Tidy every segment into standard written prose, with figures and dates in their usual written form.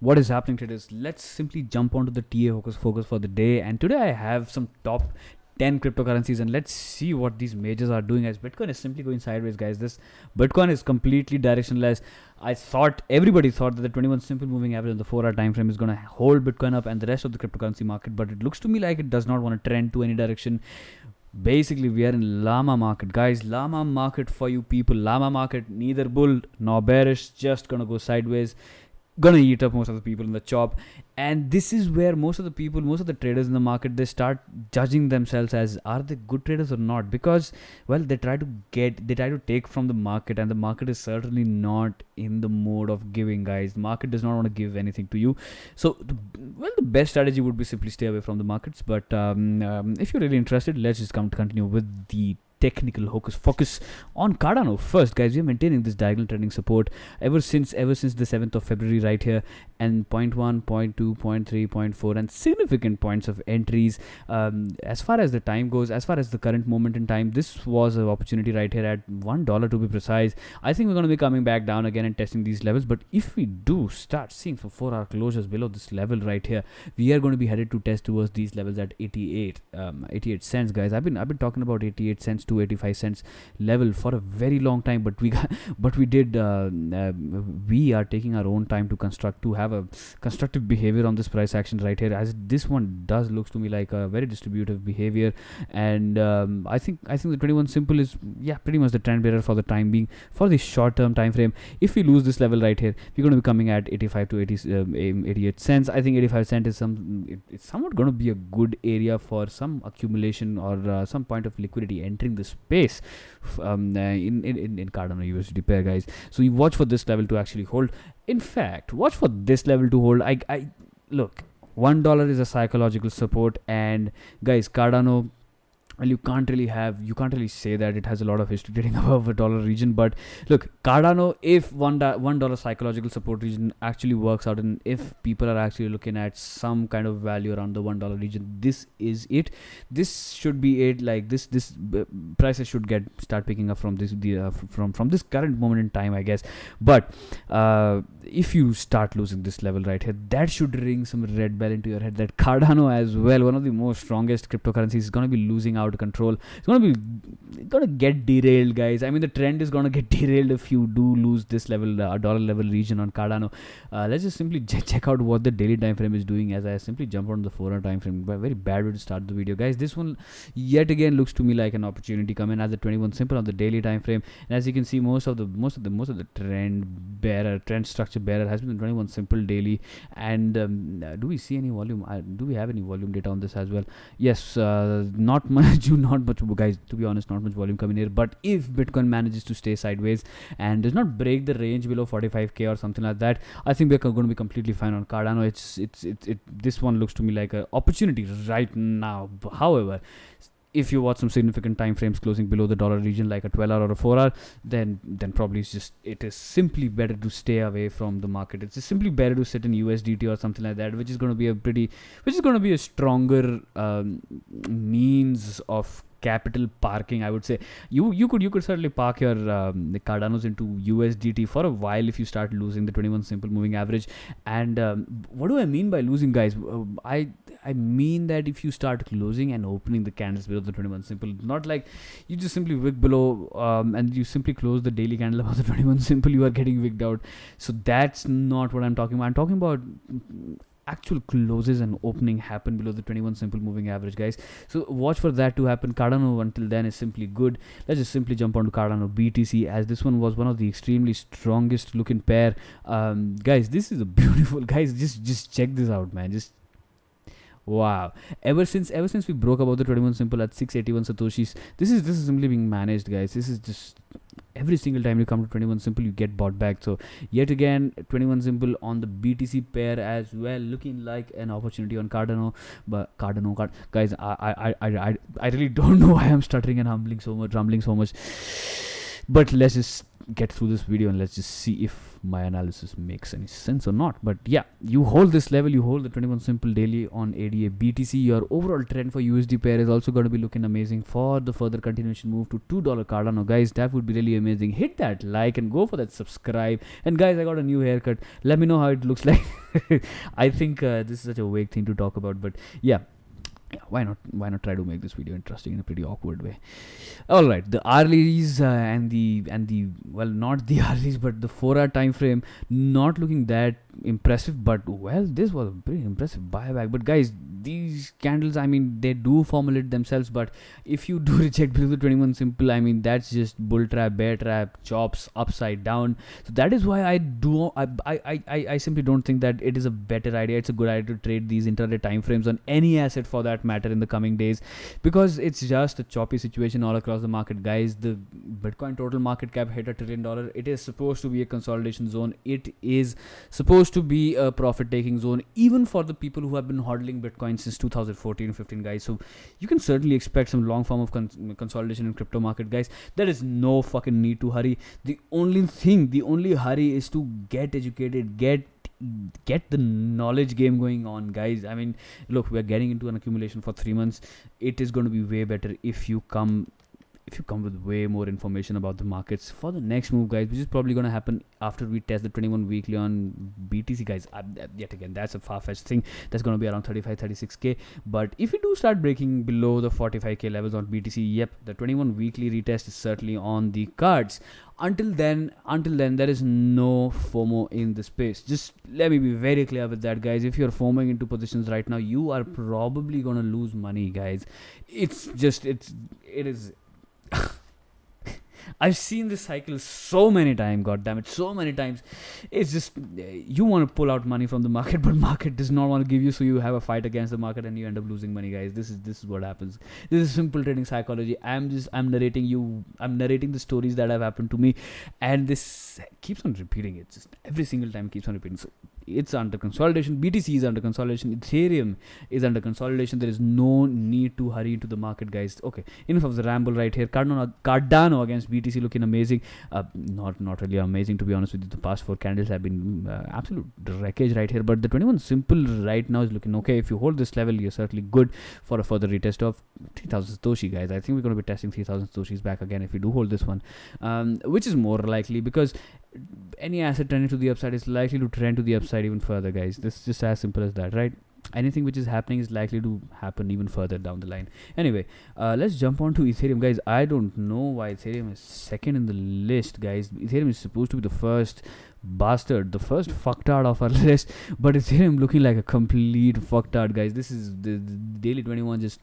What is happening today is, let's simply jump onto the TA focus for the day. And today I have some top 10 cryptocurrencies, and let's see what these majors are doing, as Bitcoin is simply going sideways, guys. This Bitcoin is completely directionless. Everybody thought that the 21 simple moving average on the 4-hour time frame is going to hold Bitcoin up and the rest of the cryptocurrency market, but it looks to me like it does not want to trend to any direction. Basically, we are in Lama market, guys. Lama market for you people. Lama market, neither bull nor bearish, just gonna go sideways, gonna eat up most of the people in the chop. And this is where most of the traders in the market, they start judging themselves as, are they good traders or not? Because, well, they try to take from the market, and the market is certainly not in the mode of giving, guys. The market does not want to give anything to you. So the best strategy would be simply stay away from the markets. But if you're really interested, let's just continue with the technical focus on Cardano. First, guys, we are maintaining this diagonal trending support ever since the 7th of February right here, and 0.1, 0.2, 0.3, 0.4, and significant points of entries. As far as the time goes, as far as the current moment in time, this was an opportunity right here at $1 to be precise. I think we're going to be coming back down again and testing these levels, but if we do start seeing some 4-hour closures below this level right here, we are going to be headed to test towards these levels at 88 cents, guys. I've been talking about 88 cents to 85 cents level for a very long time, but we are taking our own time to have a constructive behavior on this price action right here, as this one does looks to me like a very distributive behavior. And I think the 21 simple is pretty much the trend bearer for the time being for the short term time frame. If we lose this level right here, we're going to be coming at 85 to 88 cents. I think 85 cent is it's somewhat going to be a good area for some accumulation or some point of liquidity entering the space in Cardano USD pair, guys. So you watch for this level to actually hold. In fact, watch for this level to hold. I look, $1 is a psychological support, and guys, Cardano, well, you can't really say that it has a lot of history trading above a dollar region. But look, Cardano, if $1 psychological support region actually works out, and if people are actually looking at some kind of value around the $1 region, this is it. This should be it. Like this prices should start picking up from this from this current moment in time, I guess. But if you start losing this level right here, that should ring some red bell into your head that Cardano as well, one of the most strongest cryptocurrencies, is going to be losing out of control. It's going to get derailed, guys. I mean, the trend is going to get derailed if you do lose this level, dollar level region on Cardano. Let's just simply check out what the daily time frame is doing, as I simply jump on the 4-hour time frame. Very bad way to start the video, guys. This one yet again looks to me like an opportunity coming as the 21 simple on the daily time frame. And as you can see, most of the trend structure bearer has been the 21 simple daily. And do we see any volume? Do we have any volume data on this as well? Yes, not much, guys. To be honest, not much volume coming here. But if Bitcoin manages to stay sideways and does not break the range below 45k or something like that, I think we're going to be completely fine on Cardano. This one looks to me like an opportunity right now. However, if you watch some significant time frames closing below the dollar region, like a 12-hour or a 4-hour, then probably it is simply better to stay away from the market. It's just simply better to sit in USDT or something like that, which is going to be a stronger means of capital parking, I would say. You could certainly park your the Cardanos into USDT for a while if you start losing the 21 simple moving average. And what do I mean by losing, guys? I mean that if you start closing and opening the candles below the 21 simple, not like you just simply wick below and you simply close the daily candle above the 21 simple, you are getting wicked out. So that's not what I'm talking about. I'm talking about actual closes and opening happen below the 21 simple moving average, guys. So watch for that to happen. Cardano until then is simply good. Let's just simply jump onto Cardano BTC, as this one was one of the extremely strongest looking pair. Guys, this is a beautiful, guys, just check this out, man. Just wow. Ever since we broke above the 21 simple at 681 satoshis, this is simply being managed, guys. This is just every single time you come to 21 simple, you get bought back. So yet again, 21 simple on the BTC pair as well, looking like an opportunity on Cardano. But guys, I really don't know why I'm stuttering and rumbling so much. But let's just get through this video and let's just see if my analysis makes any sense or not. But yeah, you hold this level, you hold the 21 simple daily on ADA BTC. Your overall trend for USD pair is also going to be looking amazing for the further continuation move to $2 Cardano. Guys, that would be really amazing. Hit that like and go for that subscribe. And guys, I got a new haircut. Let me know how it looks like. I think this is such a vague thing to talk about, but yeah, why not try to make this video interesting in a pretty awkward way. All right, the hourlies and the well, not the hourlies but the 4-hour time frame, not looking that impressive, but well, this was a pretty impressive buyback. But guys, these candles, I mean, they do formulate themselves, but if you do reject below the 21 simple, I mean, that's just bull trap, bear trap, chops upside down. So that is why I simply don't think that it is a better idea, it's a good idea to trade these intraday time frames on any asset for that matter in the coming days, because it's just a choppy situation all across the market. Guys, the Bitcoin total market cap hit $1 trillion. It is supposed to be a consolidation zone. It is supposed to be a profit taking zone, even for the people who have been hodling Bitcoin since 2014-15, guys. So you can certainly expect some long form of consolidation in crypto market, guys. There is no fucking need to hurry. The only hurry is to get educated, get the knowledge game going on, guys. I mean, look, we are getting into an accumulation for 3 months. It is going to be way better if you come with way more information about the markets for the next move, guys, which is probably going to happen after we test the 21 weekly on BTC, guys. Yet again, that's a far-fetched thing. That's going to be around 36k. But if we do start breaking below the 45k levels on BTC, yep, the 21 weekly retest is certainly on the cards. Until then, there is no FOMO in the space. Just let me be very clear with that, guys. If you're FOMOing into positions right now, you are probably going to lose money, guys. It is I've seen this cycle so many times, god damn it, so many times. It's just, you want to pull out money from the market, but market does not want to give you, so you have a fight against the market and you end up losing money, guys. This is what happens. This is simple trading psychology. I'm narrating the stories that have happened to me, and this keeps on repeating. It just every single time keeps on repeating. So it's under consolidation. BTC is under consolidation. Ethereum is under consolidation. There is no need to hurry into the market, guys. Okay, enough of the ramble right here. Cardano against BTC looking amazing. Not really amazing, to be honest with you. The past 4 candles have been absolute wreckage right here. But the 21 simple right now is looking okay. If you hold this level, you're certainly good for a further retest of 3,000 Satoshi, guys. I think we're going to be testing 3,000 Satoshis back again if we do hold this one, which is more likely because any asset trending to the upside is likely to trend to the upside even further, guys. This is just as simple as that, right? Anything which is happening is likely to happen even further down the line. Anyway, let's jump on to Ethereum, guys. I don't know why Ethereum is second in the list, guys. Ethereum is supposed to be the first bastard, the first fucktard of our list, but Ethereum looking like a complete fucktard, guys. This is the daily 21 just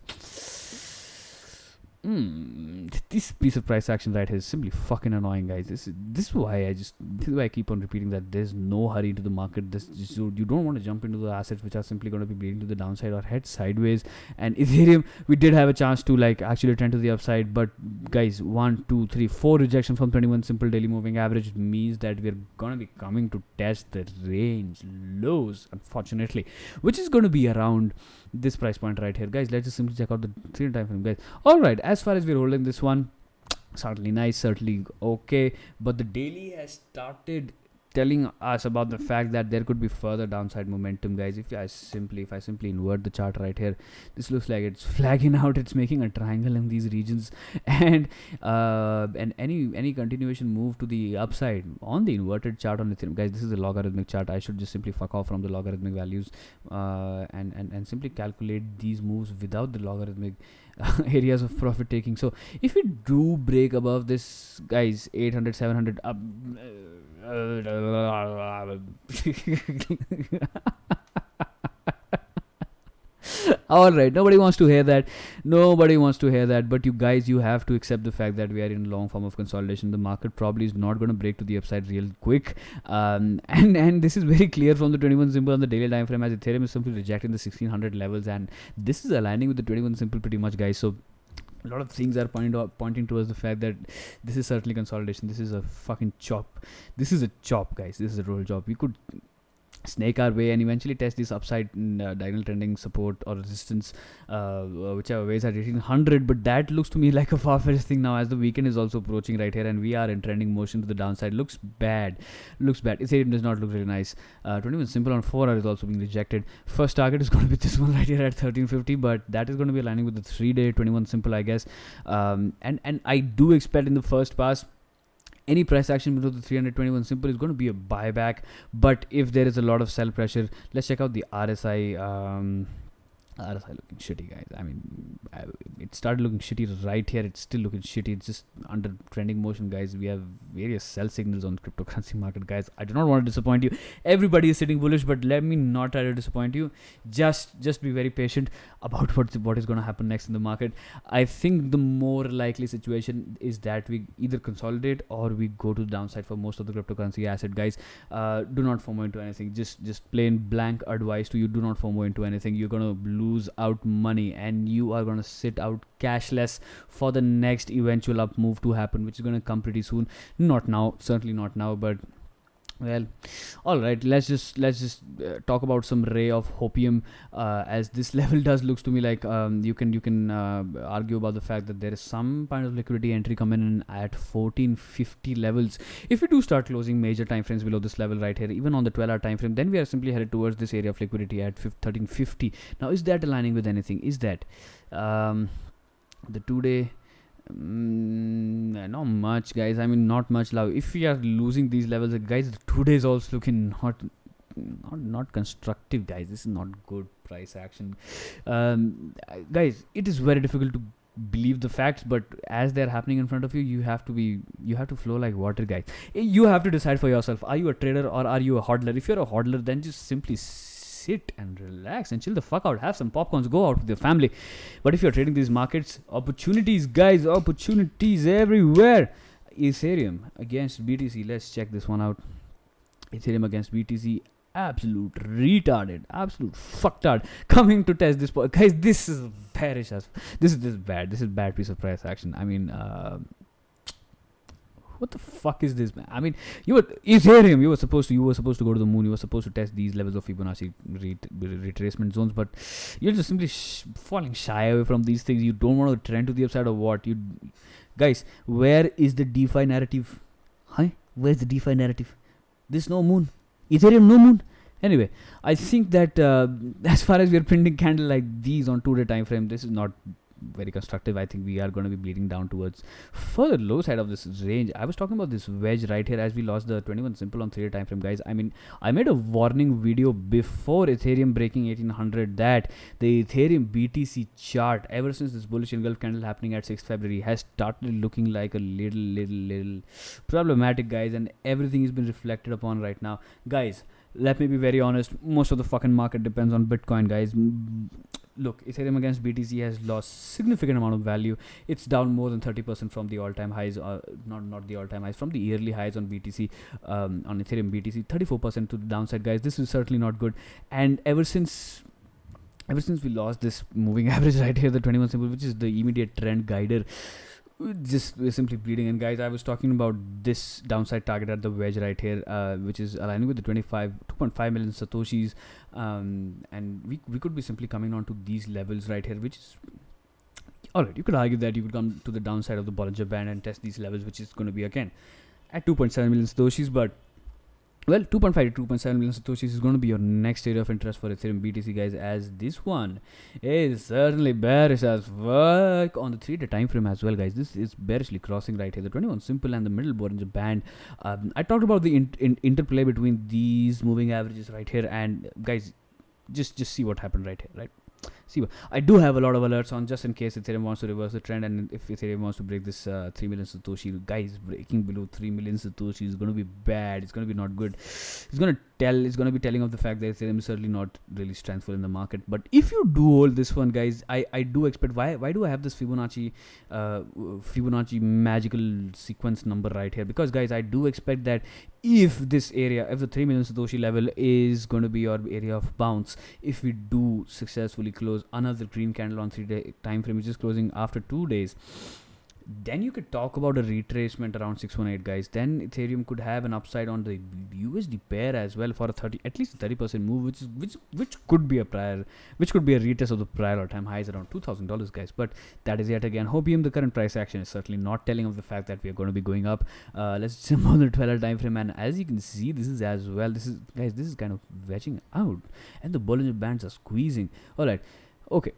this piece of price action right here is simply fucking annoying, guys. This is why I keep on repeating that there's no hurry into the market. You don't want to jump into the assets which are simply going to be bleeding to the downside or head sideways. And Ethereum, we did have a chance to like actually trend to the upside, but guys, 1 2 3 4 rejection from 21 simple daily moving average means that we're gonna be coming to test the range lows, unfortunately, which is going to be around this price point right here, guys. Let's just simply check out the 3 time frame, guys. All right, as far as we're holding this one, certainly nice, certainly okay, but the daily has started telling us about the fact that there could be further downside momentum, guys. If I simply invert the chart right here, this looks like it's flagging out. It's making a triangle in these regions, and any continuation move to the upside on the inverted chart on Ethereum, guys. This is a logarithmic chart. I should just simply fuck off from the logarithmic values and simply calculate these moves without the logarithmic areas of profit taking. So if we do break above this, guys, 800 700 up all right, nobody wants to hear that, but you guys, you have to accept the fact that we are in long form of consolidation. The market probably is not going to break to the upside real quick, and this is very clear from the 21 simple on the daily time frame, as Ethereum is simply rejecting the 1600 levels, and this is aligning with the 21 simple pretty much, guys. So a lot of things are pointing towards the fact that this is certainly consolidation. This is a fucking chop. This is a chop, guys. This is a roll chop. We could snake our way and eventually test this upside diagonal trending support or resistance, whichever ways at 1800. But that looks to me like a far-fetched thing now, as the weekend is also approaching right here and we are in trending motion to the downside. Looks bad. Ethereum does not look really nice. 21 simple on 4 hour is also being rejected. First target is going to be this one right here at 1350, but that is going to be aligning with the 3-day 21 simple, I guess. And I do expect in the first pass any price action below the 321 simple is going to be a buyback. But if there is a lot of sell pressure, let's check out the RSI. RSI looking shitty, guys. I mean, it started looking shitty right here. It's still looking shitty. It's just under trending motion, guys. We have various sell signals on cryptocurrency market, guys. I do not want to disappoint you. Everybody is sitting bullish, but let me not try to disappoint you. Just be very patient about what is going to happen next in the market. I think the more likely situation is that we either consolidate or we go to the downside for most of the cryptocurrency asset, guys. Do not FOMO into anything. Just plain blank advice to you: do not FOMO into anything. You're gonna lose out money and you are gonna sit out cashless for the next eventual up move to happen, which is gonna come pretty soon. Not now, certainly not now, but well, all right, let's just talk about some ray of hopium, as this level does looks to me like you can argue about the fact that there is some kind of liquidity entry coming in at 1450 levels. If we do start closing major time frames below this level right here, even on the 12-hour time frame, then we are simply headed towards this area of liquidity at 1350. Now, is that aligning with anything? Is that the 2-day? Not much, guys. I mean, not much love. If we are losing these levels, guys, the 2 days also looking not constructive, guys. This is not good price action. Guys, it is very difficult to believe the facts, but as they're happening in front of you, you have to flow like water, guys. You have to decide for yourself: are you a trader or are you a hodler? If you're a hodler, then just simply sit and relax and chill the fuck out, have some popcorns, go out with your family. But if you're trading these markets, opportunities, guys, opportunities everywhere. Ethereum against BTC, let's check this one out. Ethereum against BTC, absolute retarded, absolute fucktard, coming to test this point, guys. This is bearish as this is bad piece of price action. I mean, what the fuck is this, man? I mean, Ethereum, you were supposed to go to the moon. You were supposed to test these levels of Fibonacci retracement zones, but you're just simply falling shy away from these things. You don't want to trend to the upside or what? Guys, where is the DeFi narrative? Where's the DeFi narrative? There's no moon. Ethereum, no moon. Anyway, I think that as far as we are printing candle like these on 2-day time frame, this is not very constructive. I think we are going to be bleeding down towards further low side of this range. I was talking about this wedge right here as we lost the 21 simple on 3-day time frame, guys. I mean, I made a warning video before Ethereum breaking 1800 that the Ethereum BTC chart, ever since this bullish engulf candle happening at 6th February, has started looking like a little problematic, guys, and everything has been reflected upon right now, guys. Let me be very honest, most of the fucking market depends on Bitcoin, guys. Look, Ethereum against BTC has lost significant amount of value. It's down more than 30% from the all-time highs, not the all-time highs, from the yearly highs on BTC, on Ethereum BTC, 34% to the downside, guys. This is certainly not good. And ever since we lost this moving average right here, the 21 simple, which is the immediate trend guider, we're simply bleeding. And guys, I was talking about this downside target at the wedge right here, which is aligning with the 2.5 million satoshis, and we could be simply coming on to these levels right here, which is alright. You could argue that you could come to the downside of the Bollinger Band and test these levels, which is going to be again at 2.7 million satoshis, but well, 2.5 to 2.7 million satoshis is going to be your next area of interest for Ethereum BTC, guys, as this one is certainly bearish as fuck on the 3-day time frame as well, guys. This is bearishly crossing right here, the 21 simple and the middle Bollinger Band. I talked about the interplay between these moving averages right here, and guys, just see what happened right here, right? See, I do have a lot of alerts on just in case Ethereum wants to reverse the trend, and if Ethereum wants to break this 3 million Satoshi, guys, breaking below 3 million Satoshi is going to be bad. It's going to be not good. It's going to be telling of the fact that Ethereum is certainly not really strengthful in the market. But if you do hold this one, guys, I do expect, why do I have this Fibonacci magical sequence number right here? Because, guys, I do expect that if the 3 million Satoshi level is going to be your area of bounce, if we do successfully close another green candle on 3-day time frame, which is closing after 2 days, then you could talk about a retracement around 618, guys. Then Ethereum could have an upside on the USD pair as well for a 30, at least 30% move, which could be a retest of the prior all-time highs around $2,000, guys. But that is yet again hopium. The current price action is certainly not telling of the fact that we are going to be going up. Let's jump on the 12-hour time frame, and as you can see, this is as well. This is kind of wedging out, and the Bollinger Bands are squeezing. All right, okay.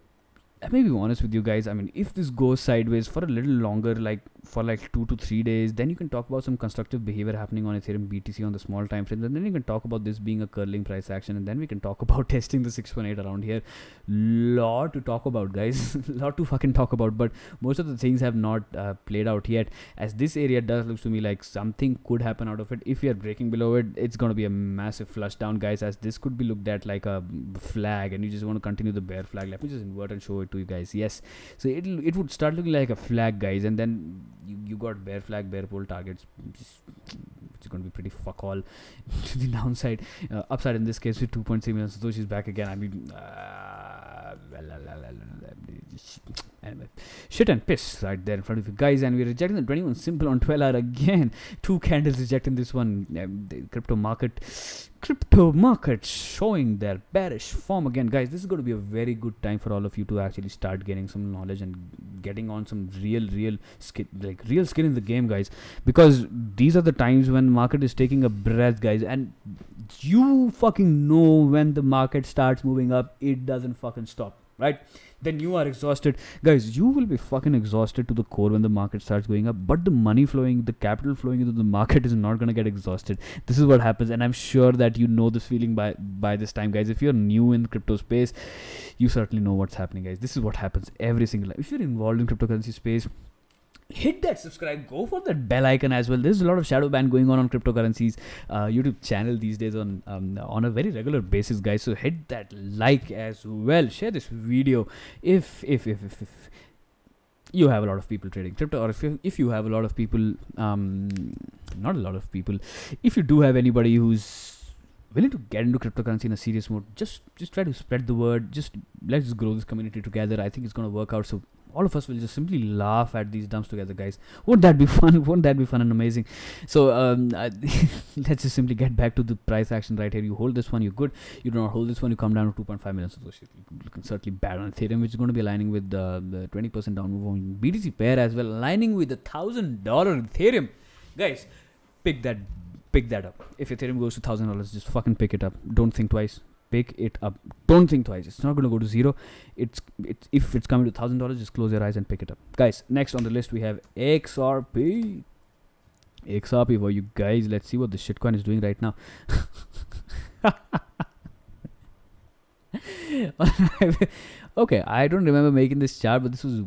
Let me be honest with you guys. I mean, if this goes sideways for a little longer, like for like 2 to 3 days, then you can talk about some constructive behavior happening on Ethereum BTC on the small time frames, and then you can talk about this being a curling price action, and then we can talk about testing the 618 around here. Lot to talk about, guys. Lot to fucking talk about, but most of the things have not played out yet, as this area does look to me like something could happen out of it. If we are breaking below it, it's going to be a massive flush down, guys, as this could be looked at like a flag, and you just want to continue the bear flag. Let me just invert and show it to you guys. Yes, so it would start looking like a flag, guys, and then you got bear flag, bear pole targets. It's going to be pretty fuck all to the downside. Upside in this case with 2.3 million Satoshi's back again. I mean, anyway, shit and piss right there in front of you guys, and we're rejecting the 21 simple on 12 hour again. 2 candles rejecting this one. The crypto market showing their bearish form again, guys. This is going to be a very good time for all of you to actually start getting some knowledge and getting on some real skin in the game, guys, because these are the times when market is taking a breath, guys, and you fucking know when the market starts moving up, it doesn't fucking stop, right? Then you are exhausted, guys. You will be fucking exhausted to the core when the market starts going up, but the money flowing, the capital flowing into the market is not going to get exhausted. This is what happens, and I'm sure that you know this feeling by this time, guys. If you're new in crypto space, you certainly know what's happening, guys. This is what happens every single time. If you're involved in cryptocurrency space, hit that subscribe, go for that bell icon as well. There's a lot of shadow ban going on cryptocurrencies YouTube channel these days on a very regular basis, guys. So hit that like as well, share this video if you have a lot of people trading crypto, or if you have a lot of people, not a lot of people, if you do have anybody who's willing to get into cryptocurrency in a serious mode, just try to spread the word. Let's grow this community together. I think it's going to work out. So all of us will just simply laugh at these dumps together, guys. Won't that be fun? Won't that be fun and amazing? So let's just simply get back to the price action right here. You hold this one, you're good. You do not hold this one, you come down to 2.5 million. So looking certainly bad on Ethereum, which is going to be aligning with the 20% down move on BTC pair as well, aligning with the $1,000 Ethereum. Guys, pick that up. If Ethereum goes to $1,000, just fucking pick it up. Don't think twice. Pick it up. Don't think twice. It's not going to go to zero. If it's coming to $1,000, just close your eyes and pick it up, guys. Next on the list we have XRP. XRP for you guys. Let's see what the shitcoin is doing right now. Okay, I don't remember making this chart, but this was a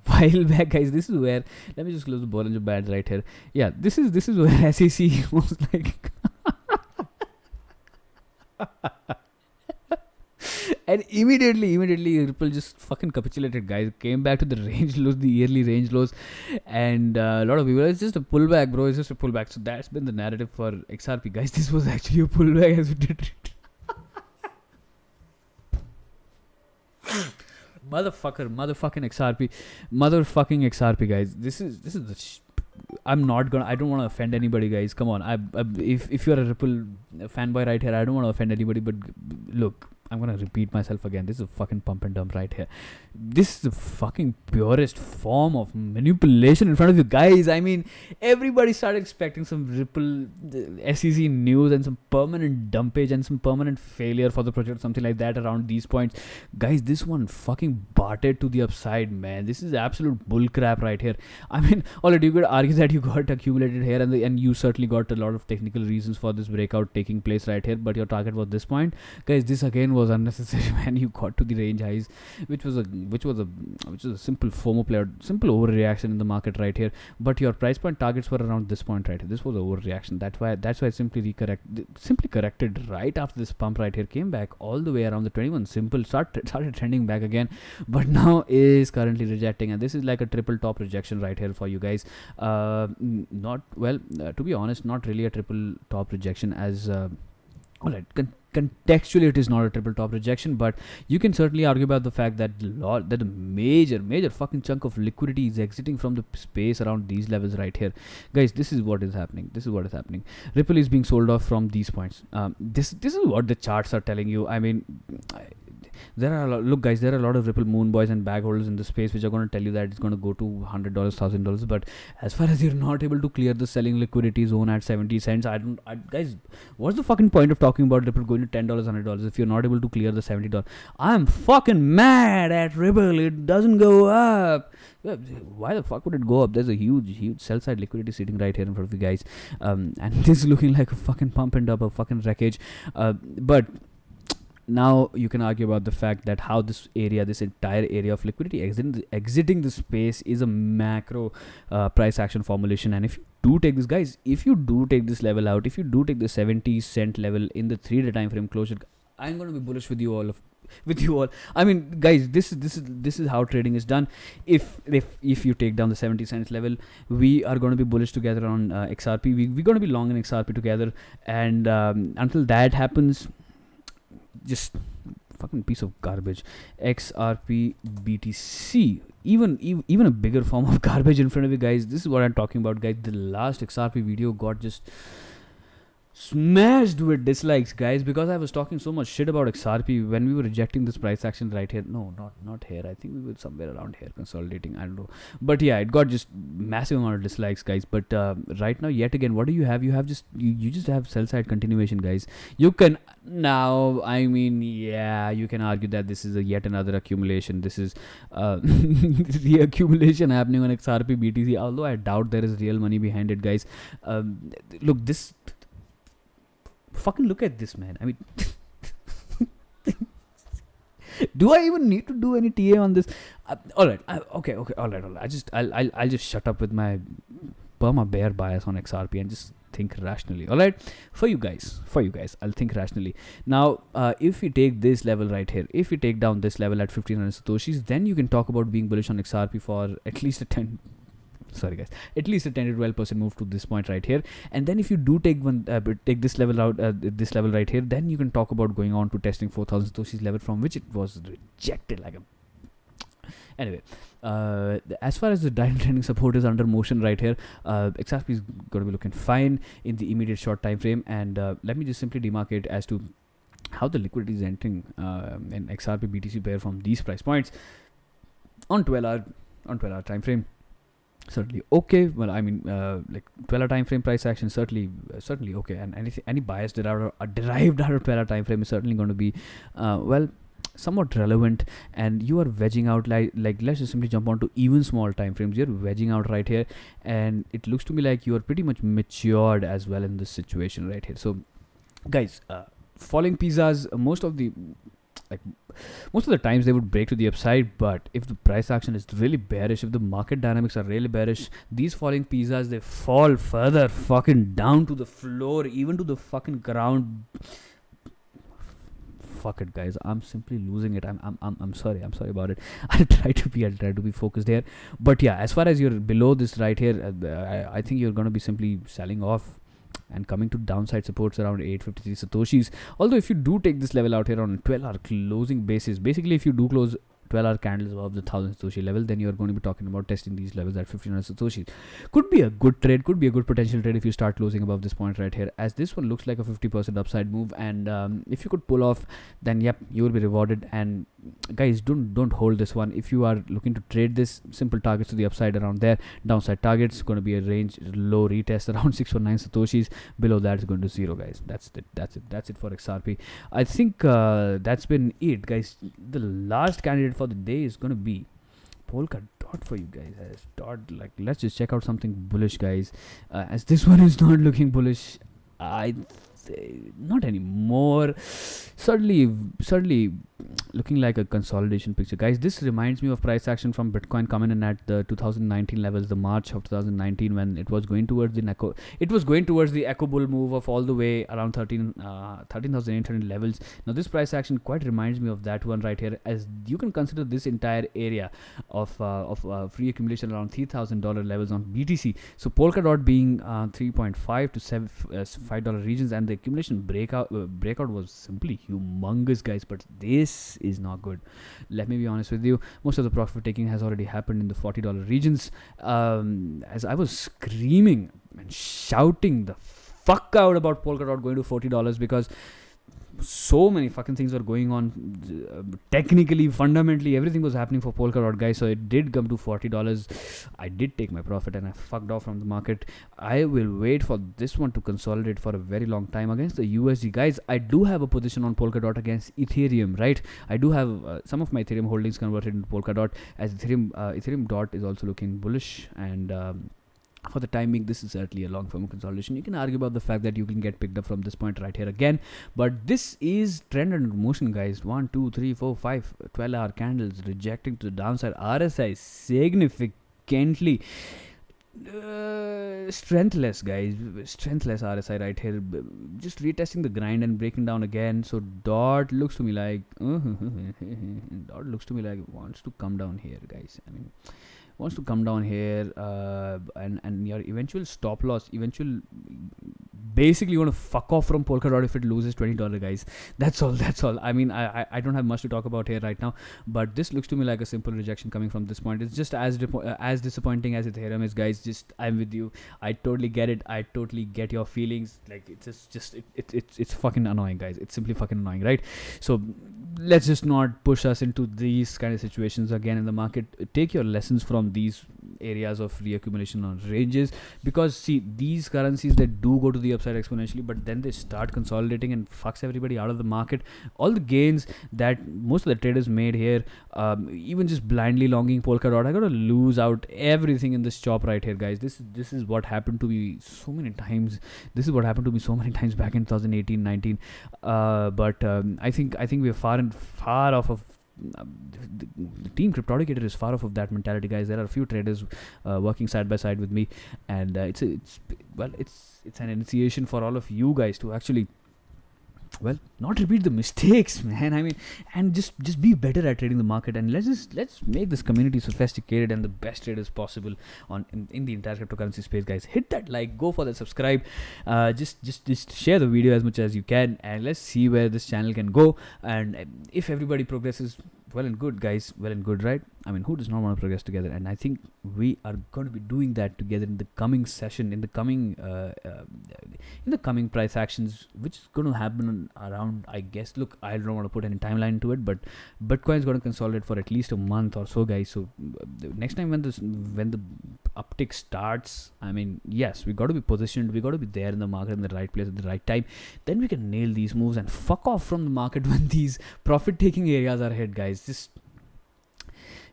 while back, guys. This is where, let me just close the Bollinger Bands right here. Yeah, this is where SEC was like. And immediately Ripple just fucking capitulated, guys. Came back to the range lows, the yearly range lows, and a lot of people, it's just a pullback, bro. It's just a pullback. So that's been the narrative for XRP, guys. This was actually a pullback as we did it. Motherfucking XRP, guys. This is the. I don't want to offend anybody, guys. Come on. If you're a Ripple fanboy right here, I don't want to offend anybody, but look, I'm gonna repeat myself again. This is a fucking pump and dump right here. This is the fucking purest form of manipulation in front of you guys. I mean, everybody started expecting some Ripple SEC news and some permanent dumpage and some permanent failure for the project, something like that around these points. Guys, this one fucking barted to the upside, man. This is absolute bullcrap right here. I mean, already you could argue that you got accumulated here, and you certainly got a lot of technical reasons for this breakout taking place right here, but your target was this point, guys. This again was unnecessary, man. You got to the range highs, which was a simple FOMO play, simple overreaction in the market right here. But your price point targets were around this point right here. This was overreaction. That's why it simply corrected right after this pump right here. Came back all the way around the 21 simple. Started trending back again, but now is currently rejecting, and this is like a triple top rejection right here for you guys. To be honest, not really a triple top rejection, as alright, contextually it is not a triple top rejection, but you can certainly argue about the fact that that a major fucking chunk of liquidity is exiting from the space around these levels right here. Guys, this is what is happening. Ripple is being sold off from these points. This is what the charts are telling you. I mean, there are look guys, there are a lot of Ripple moonboys and bag holders in the space which are going to tell you that it's going to go to $100, $1,000, but as far as you're not able to clear the selling liquidity zone at 70 cents, guys, what's the fucking point of talking about Ripple going to $10, $100 if you're not able to clear the $70? I'm fucking mad at Ripple. It doesn't go up. Why the fuck would it go up? There's a huge sell side liquidity sitting right here in front of you guys, and this is looking like a fucking pump and dump, a fucking wreckage. But now you can argue about the fact that how this entire area of liquidity exiting the space is a macro price action formulation. And if you do take this, guys, if you do take this level out, if you do take the 70 cent level in the 3-day time frame closure, I'm going to be bullish with you all. I mean, guys, this is how trading is done. If you take down the 70 cents level, we are going to be bullish together on XRP. We're going to be long in XRP together, and until that happens, just fucking piece of garbage. XRP, BTC, even a bigger form of garbage in front of you guys. This is what I'm talking about, guys. The last XRP video got just smashed with dislikes, guys, because I was talking so much shit about XRP when we were rejecting this price action right here. No, not here. I think we were somewhere around here consolidating. I don't know, but yeah, it got just massive amount of dislikes, guys. But right now, yet again, what do you have? You have just you just have sell side continuation, guys. You can now, I mean, yeah, you can argue that this is a yet another accumulation. This is the accumulation happening on XRP, BTC. Although I doubt there is real money behind it, guys. Look, this. Fucking look at this, man. I mean, do I even need to do any TA on this? All right. Okay. All right. I'll just shut up with my perma bear bias on XRP and just think rationally. All right. For you guys, I'll think rationally. Now, if we take this level right here, if we take down this level at 1500 satoshis, then you can talk about being bullish on XRP for at least a 10 to 12% move to this point right here. And then if you do take this level out, this level right here, then you can talk about going on to testing 4000 satoshis level from which it was rejected like a. Anyway, as far as the diamond trending support is under motion right here, XRP is going to be looking fine in the immediate short time frame. And let me just simply demarcate as to how the liquidity is entering in XRP BTC pair from these price points on 12-hour time frame. Certainly okay. Well, I mean, like 12-hour time frame price action certainly okay. And any bias derived out of 12-hour time frame is certainly going to be somewhat relevant. And you are wedging out like let's just simply jump on to even small time frames. You're wedging out right here, and it looks to me like you are pretty much matured as well in this situation right here. So, guys, falling pizzas, most of the times they would break to the upside, but if the price action is really bearish, if the market dynamics are really bearish, these falling pizzas, they fall further fucking down to the floor, even to the fucking ground. Fuck it, guys, I'm simply losing it. I'm sorry about it. I'll try to be focused here. But yeah, as far as you're below this right here, I think you're going to be simply selling off and coming to downside supports around 853 satoshis. Although if you do take this level out here on a 12-hour closing basis, basically if you do close 12-hour candles above the 1000 satoshi level, then you're going to be talking about testing these levels at 1500 satoshis. Could be a good trade, could be a good potential trade if you start closing above this point right here, as this one looks like a 50% upside move. And if you could pull off, then yep, you will be rewarded. And guys, don't hold this one. If you are looking to trade this, simple targets to the upside around there, downside targets going to be a range low retest around 619 satoshis. Below that is going to zero, guys. That's it for XRP. I think that's been it, guys. The last candidate for the day is going to be polka dot for you guys. Let's just check out something bullish, guys, as this one is not looking bullish. Not anymore. certainly looking like a consolidation picture, guys. This reminds me of price action from Bitcoin coming in at the 2019 levels, the March of 2019, when it was going towards the echo bull move of all the way around 13,800 levels. Now this price action quite reminds me of that one right here, as you can consider this entire area of free accumulation around $3,000 levels on BTC. So Polkadot being 3.5 to $5 regions, and the accumulation breakout was simply humongous, guys. But this is not good. Let me be honest with you. Most of the profit taking has already happened in the $40 regions. As I was screaming and shouting the fuck out about Polkadot going to $40, because so many fucking things were going on. Technically, fundamentally, everything was happening for Polkadot, guys. So it did come to $40. I did take my profit and I fucked off from the market. I will wait for this one to consolidate for a very long time against the USD, guys. I do have a position on Polkadot against Ethereum, right? I do have some of my Ethereum holdings converted into Polkadot, as Ethereum dot is also looking bullish, and for the time being, this is certainly a long form consolidation. You can argue about the fact that you can get picked up from this point right here again, but this is trend and motion, guys. 1 2 3 4 5 12-hour candles rejecting to the downside. RSI significantly strengthless, guys. Strengthless RSI right here, just retesting the grind and breaking down again. So dot looks to me like dot looks to me like it wants to come down here, guys. I mean, wants to come down here, and your eventual stop loss, basically you want to fuck off from Polkadot if it loses $20, guys. That's all. I mean, I don't have much to talk about here right now, but this looks to me like a simple rejection coming from this point. It's just as disappointing as Ethereum is, guys. Just, I'm with you. I totally get it. I totally get your feelings. Like, it's fucking annoying, guys. It's simply fucking annoying, right? So let's just not push us into these kind of situations again in the market. Take your lessons from these areas of reaccumulation on ranges, because see, these currencies that do go to the upside exponentially, but then they start consolidating and fucks everybody out of the market. All the gains that most of the traders made here, even just blindly longing Polkadot, I gotta lose out everything in this chop right here, guys. This is what happened to me so many times. This is what happened to me so many times back in 2018-19. But I think we're far off of the team Cryptodicator is far off of that mentality, guys. There are a few traders working side by side with me, and it's an initiation for all of you guys to actually, well, not repeat the mistakes, man. I mean, and just be better at trading the market, and let's make this community sophisticated and the best traders possible in the entire cryptocurrency space, guys. Hit that like, go for the subscribe, just share the video as much as you can, and let's see where this channel can go. And if everybody progresses, well and good, guys. Well and good, right? I mean, who does not want to progress together? And I think we are going to be doing that together in the coming session, in the coming price actions, which is going to happen around, I guess. Look, I don't want to put any timeline to it, but Bitcoin is going to consolidate for at least a month or so, guys. So next time when the uptick starts, I mean, yes, we got to be positioned. We got to be there in the market in the right place at the right time. Then we can nail these moves and fuck off from the market when these profit-taking areas are hit, guys. Just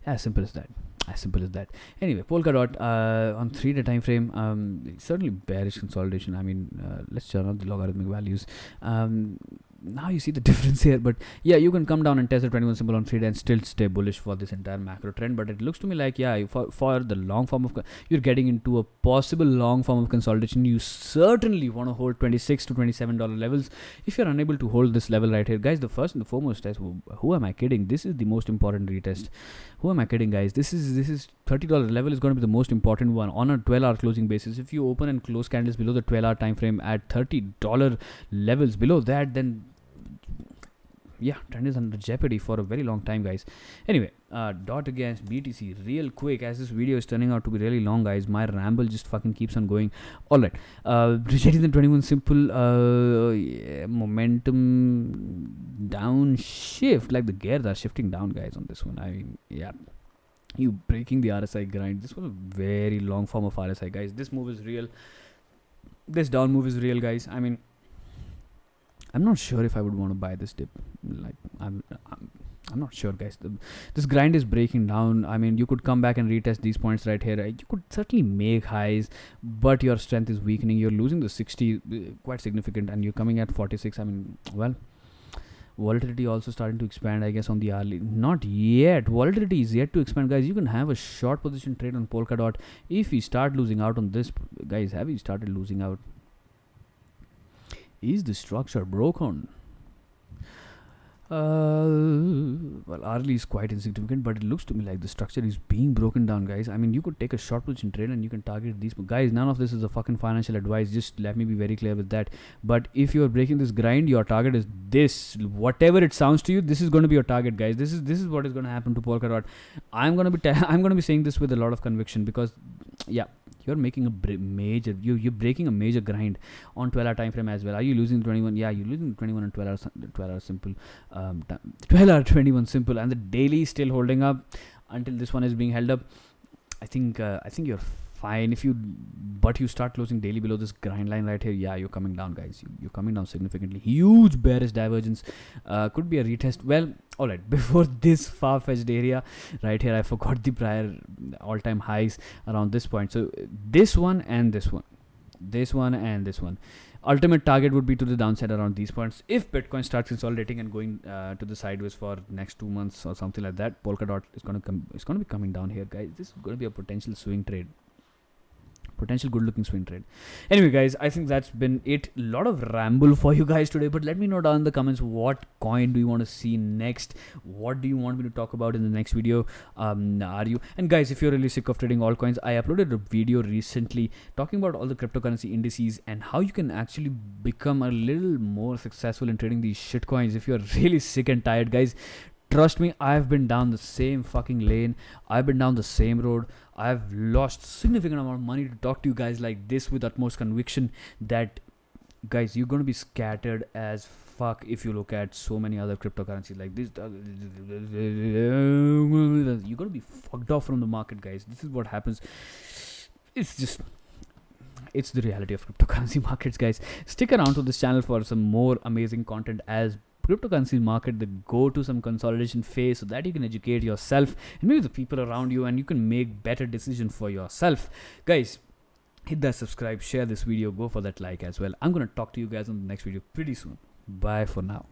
as simple as that. Anyway, Polkadot on 3-day time frame, certainly bearish consolidation. I mean, let's turn on the logarithmic values. Now you see the difference here, but yeah, you can come down and test the 21 symbol on 3-day and still stay bullish for this entire macro trend. But it looks to me like, yeah, for the long form of you're getting into a possible long form of consolidation, you certainly want to hold $26 to $27 levels. If you're unable to hold this level right here, guys, the first and the foremost test, who am I kidding? This is the most important retest. Who am I kidding, guys? This is $30 level is going to be the most important one on a 12-hour closing basis. If you open and close candles below the 12-hour time frame at $30 levels below that, then yeah, trend is under jeopardy for a very long time, guys. Anyway, dot against BTC real quick, as this video is turning out to be really long, guys. My ramble just fucking keeps on going. All right, rejecting the 21 simple, momentum downshift, like the gears are shifting down, guys, on this one. I mean, yeah, you breaking the RSI grind. This was a very long form of RSI, guys. This move is real. This down move is real, guys. I mean, I'm not sure if I would want to buy this dip. Like, I'm not sure, guys. This grind is breaking down. I mean, you could come back and retest these points right here. You could certainly make highs, but your strength is weakening. You're losing the 60 quite significant, and you're coming at 46. I mean, well, Volatility also starting to expand, I guess, on the hourly. Not yet. Volatility is yet to expand, guys. You can have a short position trade on Polkadot. If we start losing out on this, guys, have we started losing out? Is the structure broken? Well, hourly is quite insignificant, but it looks to me like the structure is being broken down, guys. I mean, you could take a short position trade and you can target these guys. None of this is a fucking financial advice, just let me be very clear with that. But if you're breaking this grind, your target is this. Whatever it sounds to you, this is going to be your target, guys. This is what is going to happen to Polkadot. I'm going to be saying this with a lot of conviction, because yeah, you're making a major, you're breaking a major grind on 12 hour time frame as well. Are you losing 21? Yeah, you're losing 21 and 12 hours simple, 12 hour 21 simple, and the daily is still holding up until this one is being held up. I think you're fine but you start closing daily below this grind line right here. Yeah, you're coming down, guys. You're coming down significantly. Huge bearish divergence. Could be a retest. Well, all right, before this far-fetched area right here, I forgot the prior all-time highs around this point. So this one and this one, this one and this one, ultimate target would be to the downside around these points. If Bitcoin starts consolidating and going to the sideways for next 2 months or something like that, Polkadot is going to be coming down here, guys. This is going to be a potential swing trade. Potential good looking swing trade. Anyway, guys, I think that's been it. A lot of ramble for you guys today, but let me know down in the comments what coin do you want to see next. What do you want me to talk about in the next video? Are you, and guys, if you're really sick of trading altcoins, I uploaded a video recently talking about all the cryptocurrency indices and how you can actually become a little more successful in trading these shit coins. If you're really sick and tired, guys, trust me, I've been down the same fucking lane. I've been down the same road. I've lost significant amount of money to talk to you guys like this with utmost conviction that, guys, you're going to be scattered as fuck if you look at so many other cryptocurrencies like this. You're going to be fucked off from the market, guys. This is what happens. It's the reality of cryptocurrency markets, guys. Stick around to this channel for some more amazing content as cryptocurrency market, the go to some consolidation phase, so that you can educate yourself and maybe the people around you, and you can make better decisions for yourself. Guys, hit that subscribe, share this video, go for that like as well. I'm going to talk to you guys on the next video pretty soon. Bye for now.